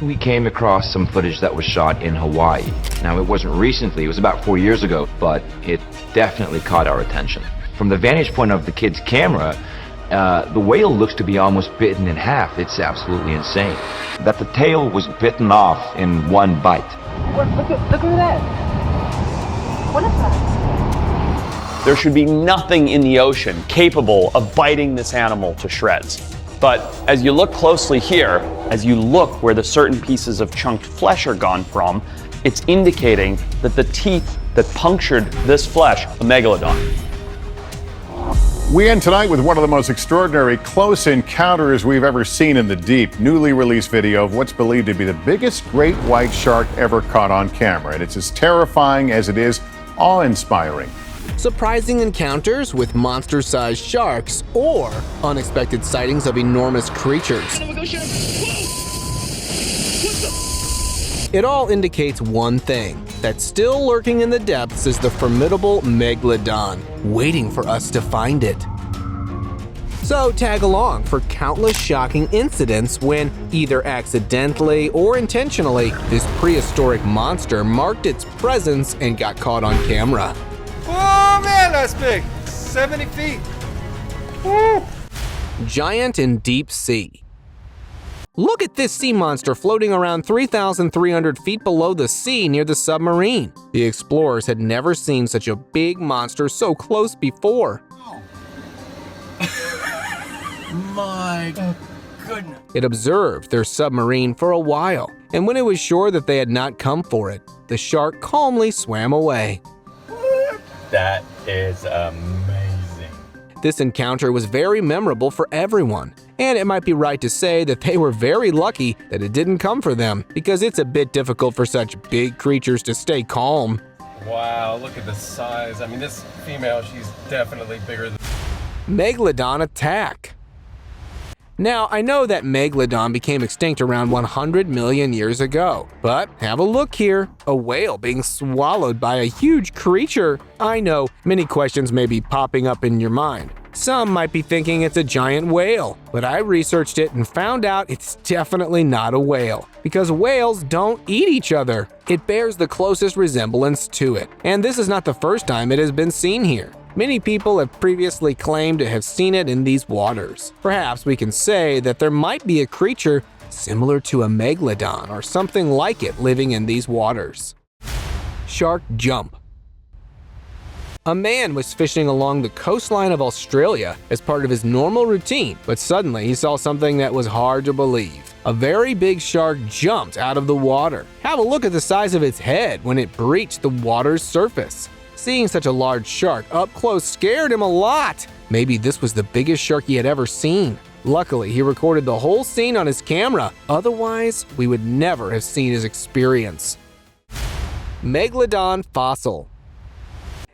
We came across some footage that was shot in Hawaii. Now, it wasn't recently, it was about 4 years ago, but it definitely caught our attention. From the vantage point of the kid's camera, the whale looks to be almost bitten in half. It's absolutely insane. That the tail was bitten off in one bite. Look at that. What is that? There should be nothing in the ocean capable of biting this animal to shreds. But as you look closely here, as you look where the certain pieces of chunked flesh are gone from, it's indicating that the teeth that punctured this flesh, a megalodon. We end tonight with one of the most extraordinary close encounters we've ever seen in the deep. Newly released video of what's believed to be the biggest great white shark ever caught on camera. And it's as terrifying as it is awe-inspiring. Surprising encounters with monster-sized sharks or unexpected sightings of enormous creatures. It all indicates one thing, that still lurking in the depths is the formidable Megalodon, waiting for us to find it. So tag along for countless shocking incidents when, either accidentally or intentionally, this prehistoric monster marked its presence and got caught on camera. Oh man, that's big! 70 feet! Woo. Giant in deep sea. Look at this sea monster floating around 3,300 feet below the sea near the submarine. The explorers had never seen such a big monster so close before. My goodness. It observed their submarine for a while, and when it was sure that they had not come for it, the shark calmly swam away. That is amazing. This encounter was very memorable for everyone, and it might be right to say that they were very lucky that it didn't come for them, because it's a bit difficult for such big creatures to stay calm. Wow, look at the size. I mean, this female, she's definitely bigger than... Megalodon attack. Now, I know that Megalodon became extinct around 100 million years ago, but have a look here, a whale being swallowed by a huge creature. I know, many questions may be popping up in your mind. Some might be thinking it's a giant whale, but I researched it and found out it's definitely not a whale, because whales don't eat each other. It bears the closest resemblance to it, and this is not the first time it has been seen here. Many people have previously claimed to have seen it in these waters. Perhaps we can say that there might be a creature similar to a megalodon or something like it living in these waters. Shark jump. A man was fishing along the coastline of Australia as part of his normal routine, but suddenly he saw something that was hard to believe. A very big shark jumped out of the water. Have a look at the size of its head when it breached the water's surface. Seeing such a large shark up close scared him a lot. Maybe this was the biggest shark he had ever seen. Luckily, he recorded the whole scene on his camera. Otherwise, we would never have seen his experience. Megalodon Fossil.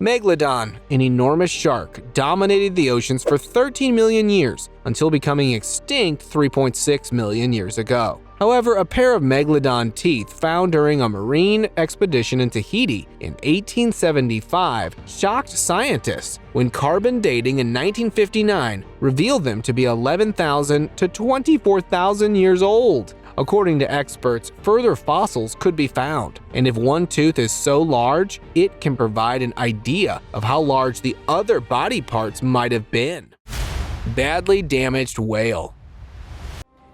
Megalodon, an enormous shark, dominated the oceans for 13 million years until becoming extinct 3.6 million years ago. However, a pair of megalodon teeth found during a marine expedition in Tahiti in 1875 shocked scientists when carbon dating in 1959 revealed them to be 11,000 to 24,000 years old. According to experts, further fossils could be found, and if one tooth is so large, it can provide an idea of how large the other body parts might have been. Badly damaged whale.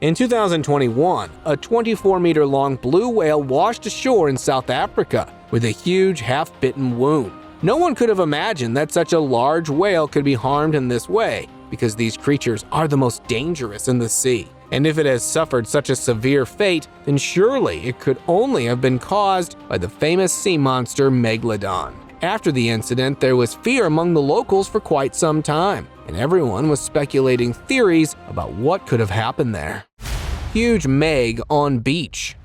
In 2021, a 24-meter-long blue whale washed ashore in South Africa with a huge half-bitten wound. No one could have imagined that such a large whale could be harmed in this way, because these creatures are the most dangerous in the sea. And if it has suffered such a severe fate, then surely it could only have been caused by the famous sea monster Megalodon. After the incident, there was fear among the locals for quite some time, and everyone was speculating theories about what could have happened there. Huge Meg on beach.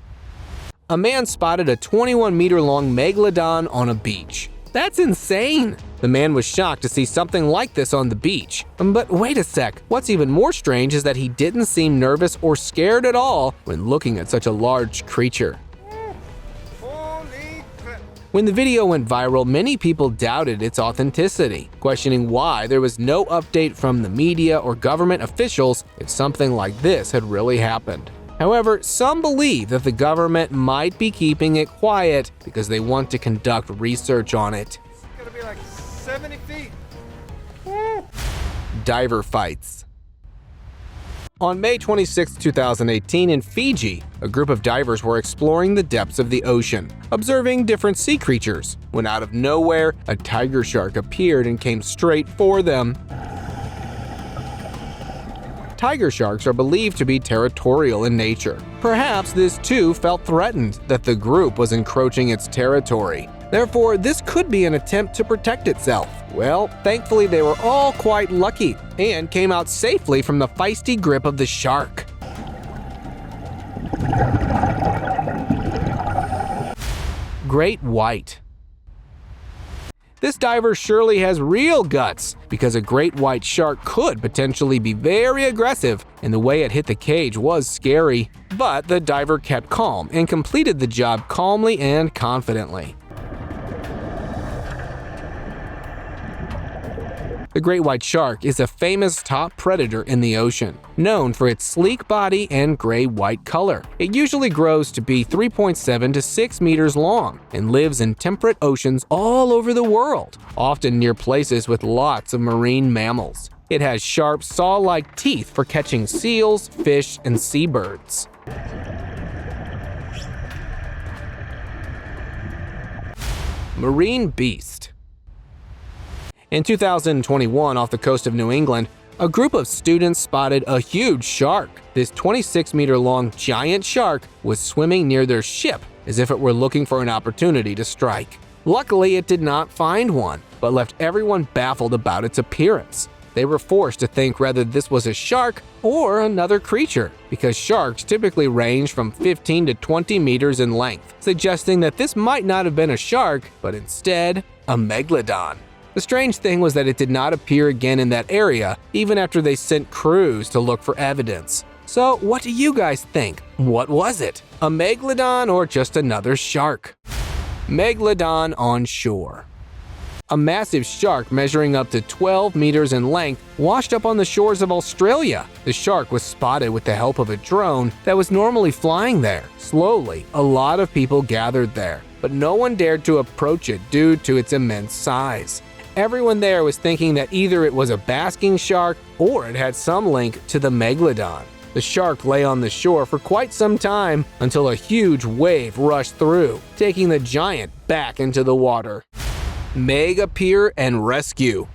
A man spotted a 21-meter-long Megalodon on a beach. That's insane! The man was shocked to see something like this on the beach. But wait a sec, what's even more strange is that he didn't seem nervous or scared at all when looking at such a large creature. When the video went viral, many people doubted its authenticity, questioning why there was no update from the media or government officials if something like this had really happened. However, some believe that the government might be keeping it quiet because they want to conduct research on it. It's gonna be like 70 feet. Diver fights. On May 26, 2018, in Fiji, a group of divers were exploring the depths of the ocean, observing different sea creatures, when out of nowhere, a tiger shark appeared and came straight for them. Tiger sharks are believed to be territorial in nature. Perhaps this too felt threatened that the group was encroaching its territory. Therefore, this could be an attempt to protect itself. Well, thankfully they were all quite lucky and came out safely from the feisty grip of the shark. Great white. This diver surely has real guts, because a great white shark could potentially be very aggressive, and the way it hit the cage was scary. But the diver kept calm and completed the job calmly and confidently. The great white shark is a famous top predator in the ocean, known for its sleek body and gray-white color. It usually grows to be 3.7 to 6 meters long and lives in temperate oceans all over the world, often near places with lots of marine mammals. It has sharp, saw-like teeth for catching seals, fish, and seabirds. Marine beast. In 2021, off the coast of New England, a group of students spotted a huge shark. This 26-meter-long giant shark was swimming near their ship as if it were looking for an opportunity to strike. Luckily, it did not find one, but left everyone baffled about its appearance. They were forced to think whether this was a shark or another creature, because sharks typically range from 15 to 20 meters in length, suggesting that this might not have been a shark, but instead a megalodon. The strange thing was that it did not appear again in that area, even after they sent crews to look for evidence. So what do you guys think? What was it? A megalodon or just another shark? Megalodon on shore. A massive shark measuring up to 12 meters in length washed up on the shores of Australia. The shark was spotted with the help of a drone that was normally flying there. Slowly, a lot of people gathered there, but no one dared to approach it due to its immense size. Everyone there was thinking that either it was a basking shark or it had some link to the megalodon. The shark lay on the shore for quite some time until a huge wave rushed through, taking the giant back into the water. Meg appear and rescue.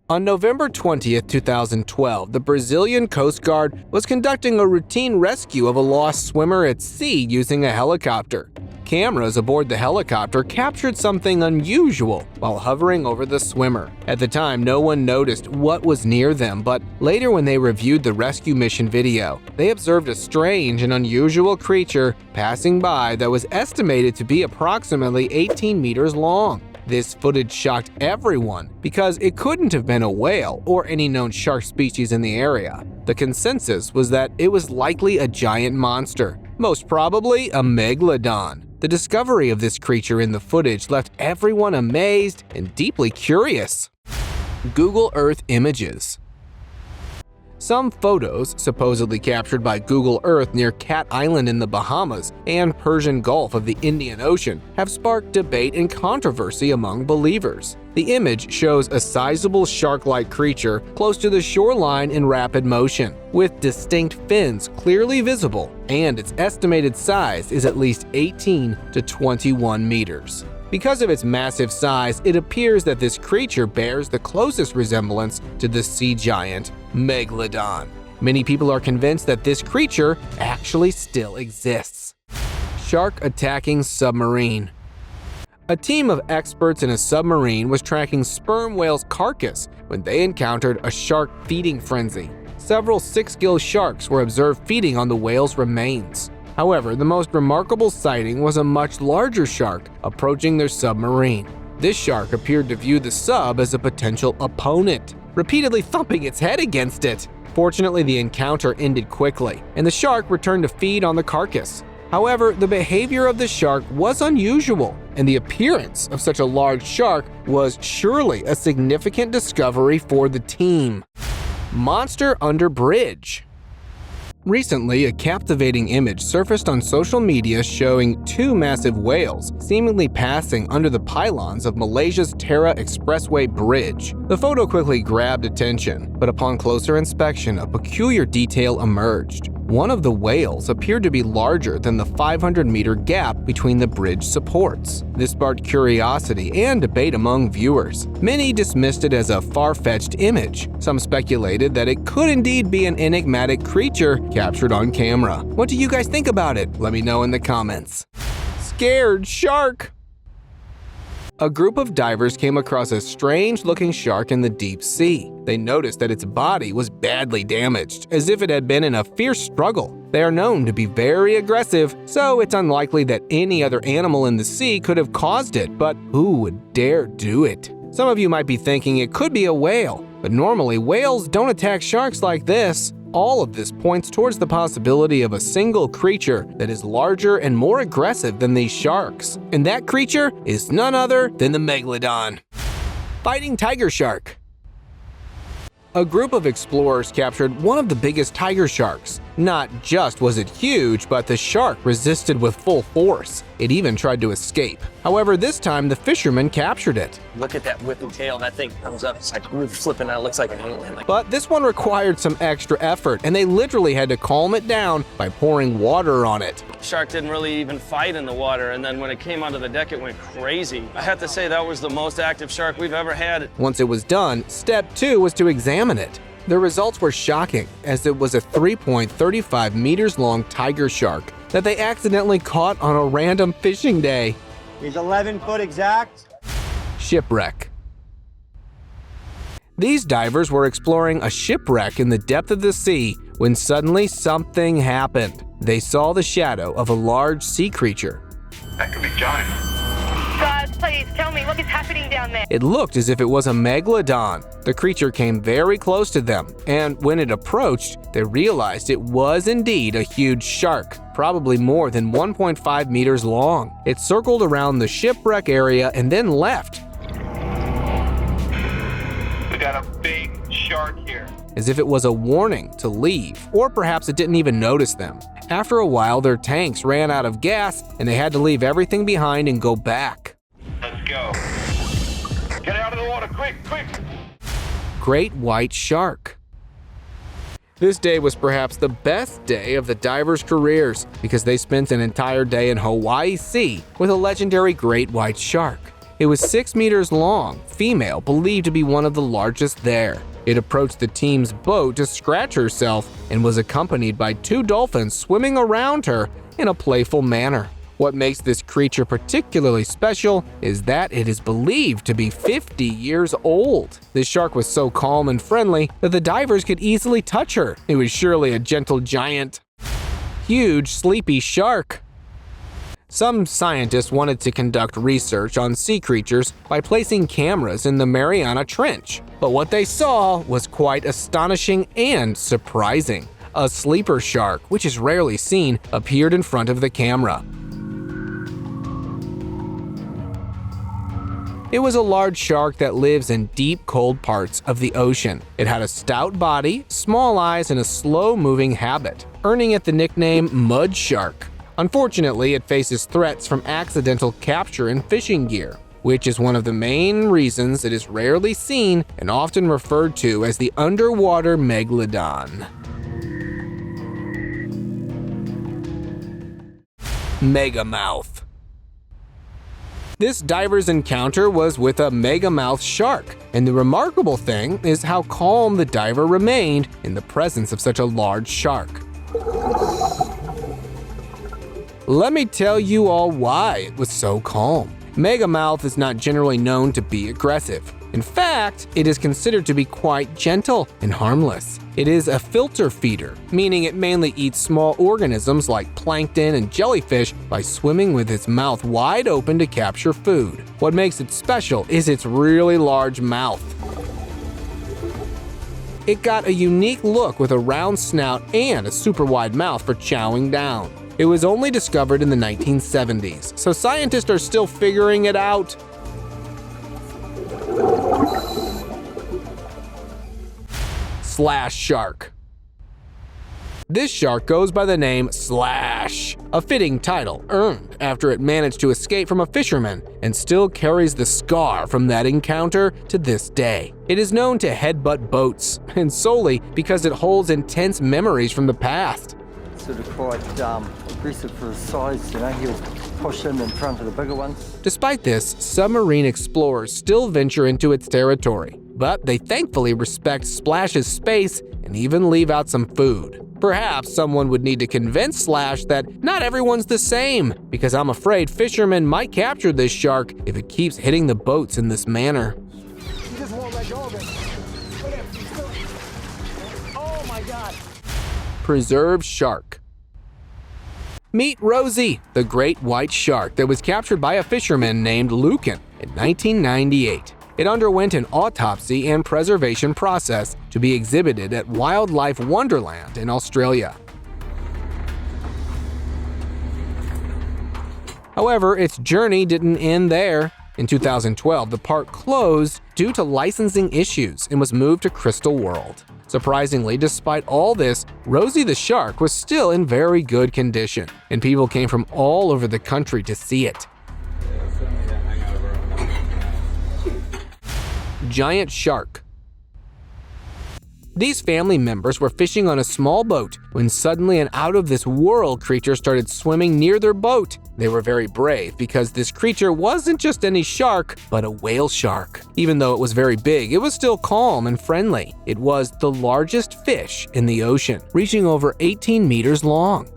On November 20, 2012, the Brazilian Coast Guard was conducting a routine rescue of a lost swimmer at sea using a helicopter. Cameras aboard the helicopter captured something unusual while hovering over the swimmer. At the time, no one noticed what was near them, but later when they reviewed the rescue mission video, they observed a strange and unusual creature passing by that was estimated to be approximately 18 meters long. This footage shocked everyone because it couldn't have been a whale or any known shark species in the area. The consensus was that it was likely a giant monster, most probably a megalodon. The discovery of this creature in the footage left everyone amazed and deeply curious. Google Earth images. Some photos, supposedly captured by Google Earth near Cat Island in the Bahamas and Persian Gulf of the Indian Ocean, have sparked debate and controversy among believers. The image shows a sizable shark-like creature close to the shoreline in rapid motion, with distinct fins clearly visible, and its estimated size is at least 18 to 21 meters. Because of its massive size, it appears that this creature bears the closest resemblance to the sea giant Megalodon. Many people are convinced that this creature actually still exists. Shark attacking submarine. A team of experts in a submarine was tracking sperm whale's carcass when they encountered a shark feeding frenzy. Several six-gill sharks were observed feeding on the whale's remains. However, the most remarkable sighting was a much larger shark approaching their submarine. This shark appeared to view the sub as a potential opponent, repeatedly thumping its head against it. Fortunately, the encounter ended quickly, and the shark returned to feed on the carcass. However, the behavior of the shark was unusual, and the appearance of such a large shark was surely a significant discovery for the team. Monster under bridge. Recently, a captivating image surfaced on social media showing two massive whales seemingly passing under the pylons of Malaysia's Tara Expressway Bridge. The photo quickly grabbed attention, but upon closer inspection, a peculiar detail emerged. One of the whales appeared to be larger than the 500-meter gap between the bridge supports. This sparked curiosity and debate among viewers. Many dismissed it as a far-fetched image. Some speculated that it could indeed be an enigmatic creature captured on camera. What do you guys think about it? Let me know in the comments. Scared shark! A group of divers came across a strange-looking shark in the deep sea. They noticed that its body was badly damaged, as if it had been in a fierce struggle. They are known to be very aggressive, so it's unlikely that any other animal in the sea could have caused it, but who would dare do it? Some of you might be thinking it could be a whale, but normally whales don't attack sharks like this. All of this points towards the possibility of a single creature that is larger and more aggressive than these sharks. And that creature is none other than the Megalodon. Fighting tiger shark. A group of explorers captured one of the biggest tiger sharks. Not just was it huge, but the shark resisted with full force. It even tried to escape. However, this time the fishermen captured it. Look at that whipping tail. That thing comes up. It's like flipping out. It looks like an alien. But this one required some extra effort, and they literally had to calm it down by pouring water on it. Shark didn't really even fight in the water, and then when it came onto the deck, it went crazy. I have to say that was the most active shark we've ever had. Once it was done, step 2 was to examine it. The results were shocking, as it was a 3.35 meters long tiger shark that they accidentally caught on a random fishing day. He's 11 foot exact. Shipwreck. These divers were exploring a shipwreck in the depth of the sea when suddenly something happened. They saw the shadow of a large sea creature. That could be Johnny. God, please tell me what is happening down there. It looked as if it was a megalodon. The creature came very close to them, and when it approached, they realized it was indeed a huge shark, probably more than 1.5 meters long. It circled around the shipwreck area and then left. We got a big shark here. As if it was a warning to leave, or perhaps it didn't even notice them. After a while, their tanks ran out of gas and they had to leave everything behind and go back. Let's go. Get out of the water, quick, quick. Great white shark. This day was perhaps the best day of the divers' careers because they spent an entire day in Hawaii Sea with a legendary great white shark. It was 6 meters long, female, believed to be one of the largest there. It approached the team's boat to scratch herself and was accompanied by 2 dolphins swimming around her in a playful manner. What makes this creature particularly special is that it is believed to be 50 years old. This shark was so calm and friendly that the divers could easily touch her. It was surely a gentle giant. Huge sleepy shark. Some scientists wanted to conduct research on sea creatures by placing cameras in the Mariana Trench, but what they saw was quite astonishing and surprising. A sleeper shark, which is rarely seen, appeared in front of the camera. It was a large shark that lives in deep, cold parts of the ocean. It had a stout body, small eyes, and a slow-moving habit, earning it the nickname Mud Shark. Unfortunately, it faces threats from accidental capture in fishing gear, which is one of the main reasons it is rarely seen and often referred to as the underwater megalodon. Megamouth. This diver's encounter was with a megamouth shark, and the remarkable thing is how calm the diver remained in the presence of such a large shark. Let me tell you all why it was so calm. Megamouth is not generally known to be aggressive. In fact, it is considered to be quite gentle and harmless. It is a filter feeder, meaning it mainly eats small organisms like plankton and jellyfish by swimming with its mouth wide open to capture food. What makes it special is its really large mouth. It got a unique look with a round snout and a super wide mouth for chowing down. It was only discovered in the 1970s, so scientists are still figuring it out. Slash shark. This shark goes by the name Slash, a fitting title earned after it managed to escape from a fisherman and still carries the scar from that encounter to this day. It is known to headbutt boats, and solely because it holds intense memories from the past. Sort of quite aggressive for his size, you know, he'll push in front of the bigger ones. Despite this, submarine explorers still venture into its territory, but they thankfully respect Splash's space and even leave out some food. Perhaps someone would need to convince Slash that not everyone's the same, because I'm afraid fishermen might capture this shark if it keeps hitting the boats in this manner. He just won't let go of it. Oh my God. Preserved shark. Meet Rosie, the great white shark that was captured by a fisherman named Lucan in 1998. It underwent an autopsy and preservation process to be exhibited at Wildlife Wonderland in Australia. However, its journey didn't end there. In 2012, the park closed due to licensing issues and was moved to Crystal World. Surprisingly, despite all this, Rosie the shark was still in very good condition, and people came from all over the country to see it. Giant shark. These family members were fishing on a small boat when suddenly an out-of-this-world creature started swimming near their boat. They were very brave because this creature wasn't just any shark, but a whale shark. Even though it was very big, it was still calm and friendly. It was the largest fish in the ocean, reaching over 18 meters long.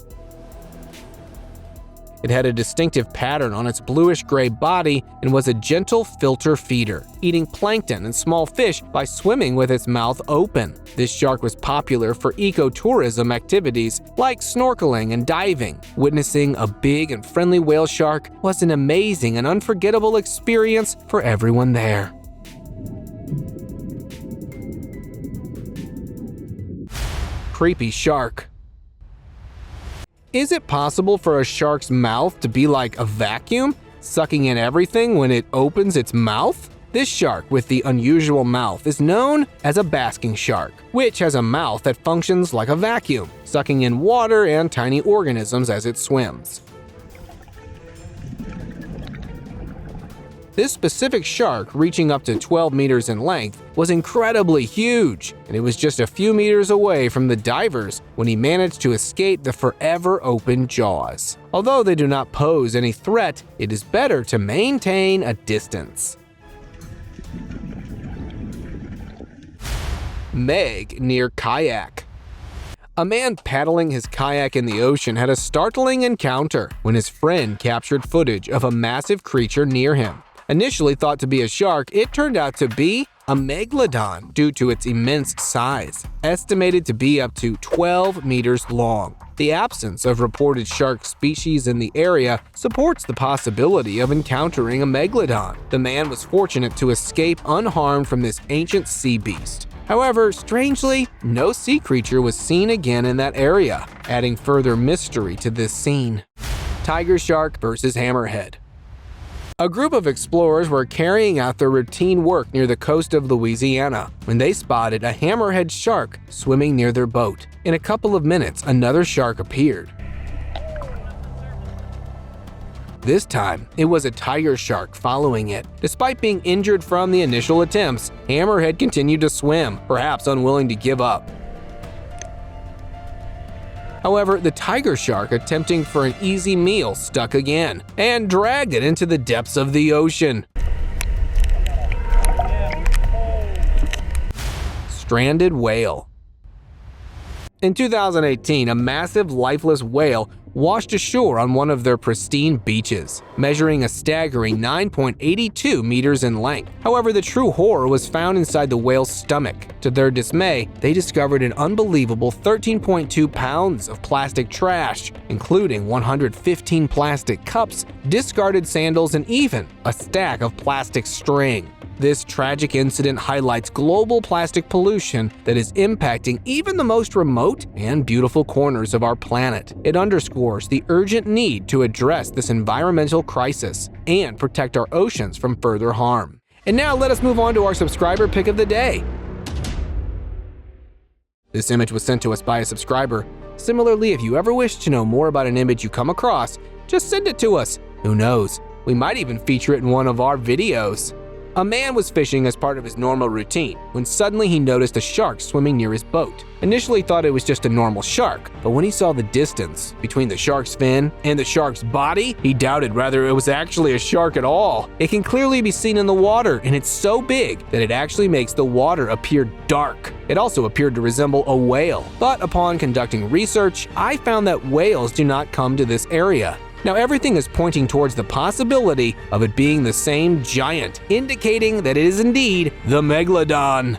It had a distinctive pattern on its bluish-gray body and was a gentle filter feeder, eating plankton and small fish by swimming with its mouth open. This shark was popular for ecotourism activities like snorkeling and diving. Witnessing a big and friendly whale shark was an amazing and unforgettable experience for everyone there. Creepy shark. Is it possible for a shark's mouth to be like a vacuum, sucking in everything when it opens its mouth? This shark with the unusual mouth is known as a basking shark, which has a mouth that functions like a vacuum, sucking in water and tiny organisms as it swims. This specific shark, reaching up to 12 meters in length, was incredibly huge, and it was just a few meters away from the divers when he managed to escape the forever open jaws. Although they do not pose any threat, it is better to maintain a distance. Meg Near Kayak. A man paddling his kayak in the ocean had a startling encounter when his friend captured footage of a massive creature near him. Initially thought to be a shark, it turned out to be a Megalodon due to its immense size, estimated to be up to 12 meters long. The absence of reported shark species in the area supports the possibility of encountering a Megalodon. The man was fortunate to escape unharmed from this ancient sea beast. However, strangely, no sea creature was seen again in that area, adding further mystery to this scene. Tiger shark versus hammerhead. A group of explorers were carrying out their routine work near the coast of Louisiana when they spotted a hammerhead shark swimming near their boat. In a couple of minutes, another shark appeared. This time, it was a tiger shark following it. Despite being injured from the initial attempts, hammerhead continued to swim, perhaps unwilling to give up. However, the tiger shark, attempting for an easy meal, stuck again and dragged it into the depths of the ocean. Stranded whale. In 2018, a massive lifeless whale washed ashore on one of their pristine beaches, measuring a staggering 9.82 meters in length. However, the true horror was found inside the whale's stomach. To their dismay, they discovered an unbelievable 13.2 pounds of plastic trash, including 115 plastic cups, discarded sandals, and even a stack of plastic string. This tragic incident highlights global plastic pollution that is impacting even the most remote and beautiful corners of our planet. It underscores the urgent need to address this environmental crisis and protect our oceans from further harm. And now let us move on to our subscriber pick of the day. This image was sent to us by a subscriber. Similarly, if you ever wish to know more about an image you come across, just send it to us. Who knows? We might even feature it in one of our videos. A man was fishing as part of his normal routine when suddenly he noticed a shark swimming near his boat. Initially thought it was just a normal shark, but when he saw the distance between the shark's fin and the shark's body, he doubted whether it was actually a shark at all. It can clearly be seen in the water, and it's so big that it actually makes the water appear dark. It also appeared to resemble a whale, but upon conducting research, I found that whales do not come to this area. Now everything is pointing towards the possibility of it being the same giant, indicating that it is indeed the Megalodon.